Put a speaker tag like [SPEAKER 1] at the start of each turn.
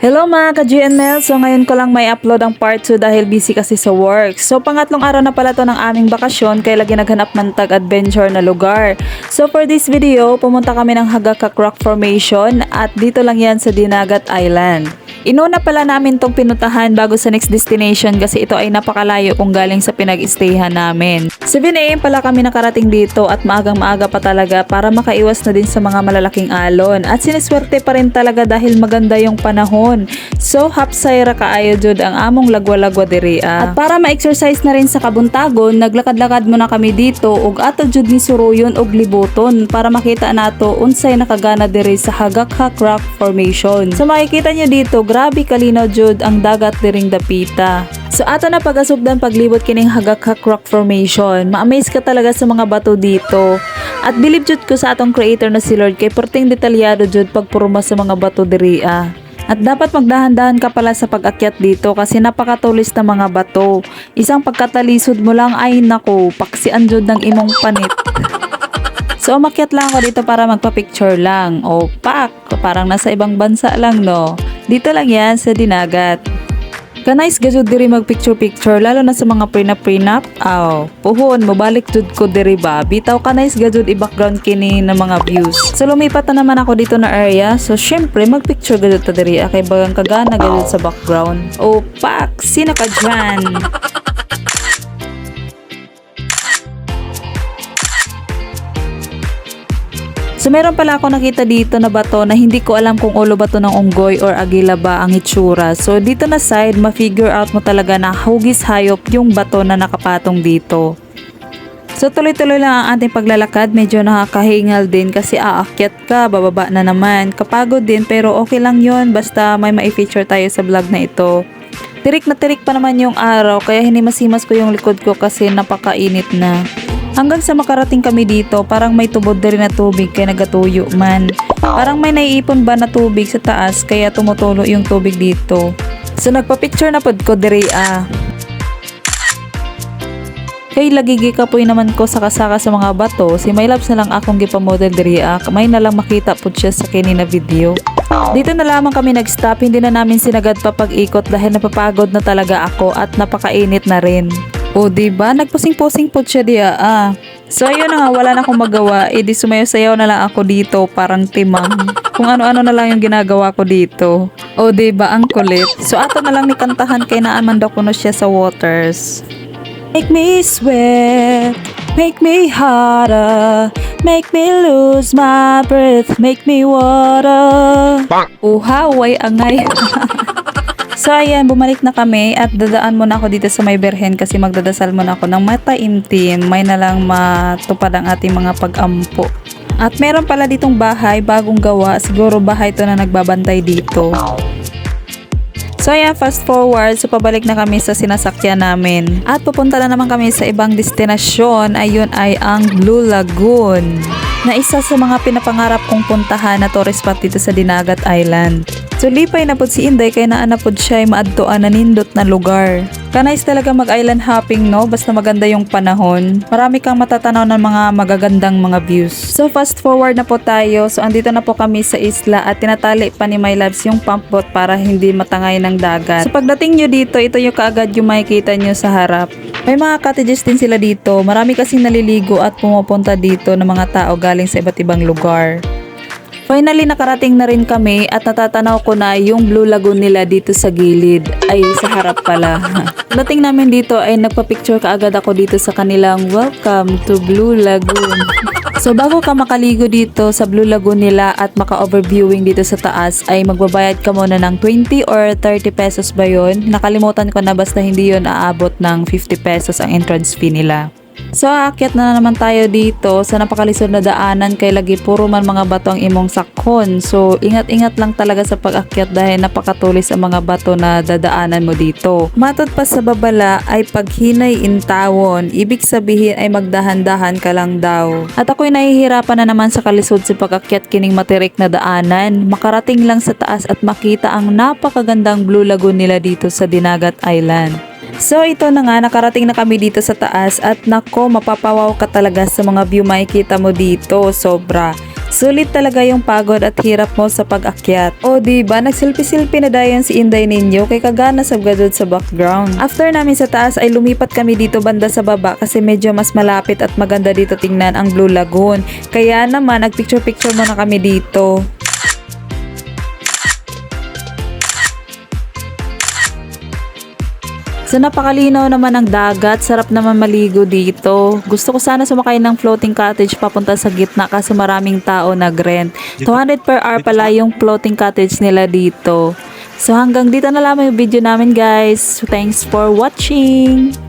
[SPEAKER 1] Hello mga ka-GNL! So ngayon ko lang may upload ang part 2 dahil busy kasi sa work. So pangatlong araw na pala to ng aming bakasyon kaya lagi naghanap ng tag-adventure na lugar. So for this video, pumunta kami ng Hagakak Rock Formation at dito lang yan sa Dinagat Island. Inuna pala namin tong pinuntahan bago sa next destination kasi ito ay napakalayo kung galing sa pinag-stayhan namin. 7 AM pala kami nakarating dito at maagang-maaga pa talaga para makaiwas na din sa mga malalaking alon. At siniswerte pa rin talaga dahil maganda yung panahon. So hapsayra kaayo jud ang among lagwa-lagwa diri. At para ma-exercise na rin sa kabuntagon, naglakad-lakad muna kami dito ug ato jud ni suruyon og libuton para makita nato unsay nakagana diri sa Hagakak Rock Formation. So makikita nyo dito, grabe kalinaw jud ang dagat diring dapita. So ato na pagasugdan paglibot kining Hagakak Rock Formation. Ma-amaze ka talaga sa mga bato dito. At believe jud ko sa atong creator na si Lord kay perting detalyado jud pagpurma sa mga bato diri. At dapat magdahan-dahan ka pala sa pag-akyat dito kasi napakatulis na mga bato. Isang pagkatalisod mo lang ay nako, paksian jud ng imong panit. So umakyat lang ako dito para magpa-picture lang. O pak, parang nasa ibang bansa lang no. Dito lang yan sa Dinagat. Kanais gajud diri mag-picture-picture lalo na sa mga prenup. Puhon mobalik jud ko diri ba. Bitaw kanais gajud i-background kini ng mga views. So lumipat na naman ako dito na area. So syempre mag-picture gajud ta diri kay bagang kagana gajud sa background. O pak, sino ka dyan? So meron pala ako nakita dito na bato na hindi ko alam kung ulo ba to ng unggoy or agila ba ang itsura. So dito na side, ma-figure out mo talaga na hugis hayop yung bato na nakapatong dito. So tuloy-tuloy lang ang ating paglalakad, medyo nakakahingal din kasi aakyat ka, bababa na naman. Kapagod din pero okay lang yon basta may ma-feature tayo sa vlog na ito. Tirik na tirik pa naman yung araw kaya hinimasimas ko yung likod ko kasi napakainit na. Hanggang sa makarating kami dito, parang may tubod na rin na tubig kaya nagatuyo man. Parang may naiipon ba na tubig sa taas kaya tumutulo yung tubig dito. So nagpa-picture na pod ko diri Kay lagigi kapoy naman ko sakasaka sa mga bato, si My Loves na lang akong gipamodel diri Kamay na lang makita pod siya sa kini na video. Dito na lamang kami nag-stop, hindi na namin sinagad pa pag-ikot dahil napapagod na talaga ako at napakainit na rin. O diba, nagpusing-pusing po siya diya So ayun na nga, wala na akong magawa, edi sumayo-sayaw na lang ako dito parang timang. Kung ano-ano na lang yung ginagawa ko dito. O diba, ang kulit. So ato na lang ni kantahan kay naaman daw kuno siya sa waters. Make me sweat, make me harder, make me lose my breath, make me water. Uhaway angay. So ayan, bumalik na kami at dadaan muna ako dito sa may berhen kasi magdadasal muna ako ng mataimtim, may na lang matupad ang ating mga pag-ampo. At meron pala ditong bahay, bagong gawa, siguro bahay to na nagbabantay dito. So ayan, fast forward, so pabalik na kami sa sinasakyan namin. At pupunta na naman kami sa ibang destinasyon, ayun ay ang Blue Lagoon, na isa sa mga pinapangarap kong puntahan na tourist spot dito sa Dinagat Island. So lipay na pod si Inday kay naa na pod siya ay maadtoan na nindot na lugar. Kanais talaga mag-island hopping no, basta maganda yung panahon. Marami kang matatanaw ng mga magagandang mga views. So fast forward na po tayo. So andito na po kami sa isla at tinatali pa ni My Loves yung pump boat para hindi matangay ng dagat. So pagdating nyo dito, ito yung kaagad yung makikita nyo sa harap. May mga cottages din sila dito. Marami kasing naliligo at pumupunta dito ng mga tao galing sa iba't ibang lugar. Finally, nakarating na rin kami at natatanaw ko na yung Blue Lagoon nila dito sa gilid. Ay, sa harap pala. Dating namin dito ay nagpa-picture kaagad ako dito sa kanilang welcome to Blue Lagoon. So bago ka makaligo dito sa Blue Lagoon nila at maka-overviewing dito sa taas ay magbabayad ka muna ng 20 or 30 pesos ba yun? Nakalimutan ko na basta hindi yun aabot ng 50 pesos ang entrance fee nila. So aakyat na naman tayo dito sa napakalisod na daanan kay lagi puro man mga bato ang imong sakon. So ingat-ingat lang talaga sa pag-akyat dahil napakatulis ang mga bato na dadaanan mo dito. Matod pa sa babala ay paghinay intawon, ibig sabihin ay magdahan-dahan ka lang daw. At ako'y nahihirapan na naman sa kalisod sa pag-akyat kining matirik na daanan. Makarating lang sa taas at makita ang napakagandang Blue Lagoon nila dito sa Dinagat Island. So ito na nga, nakarating na kami dito sa taas at nako, mapapawaw ka talaga sa mga view makikita mo dito, sobra. Sulit talaga yung pagod at hirap mo sa pag-akyat. O diba, nagsilpi-silpi na dayon si Inday ninyo kay kagana sa gadod sa background. After namin sa taas ay lumipat kami dito banda sa baba kasi medyo mas malapit at maganda dito tingnan ang Blue Lagoon. Kaya naman nagpicture-picture muna kami dito. So napakalinaw naman ang dagat, sarap naman maligo dito. Gusto ko sana sumakay ng floating cottage papunta sa gitna kasi maraming tao nag-rent. 200 per hour pala yung floating cottage nila dito. So hanggang dito na lamang yung video namin guys. So thanks for watching!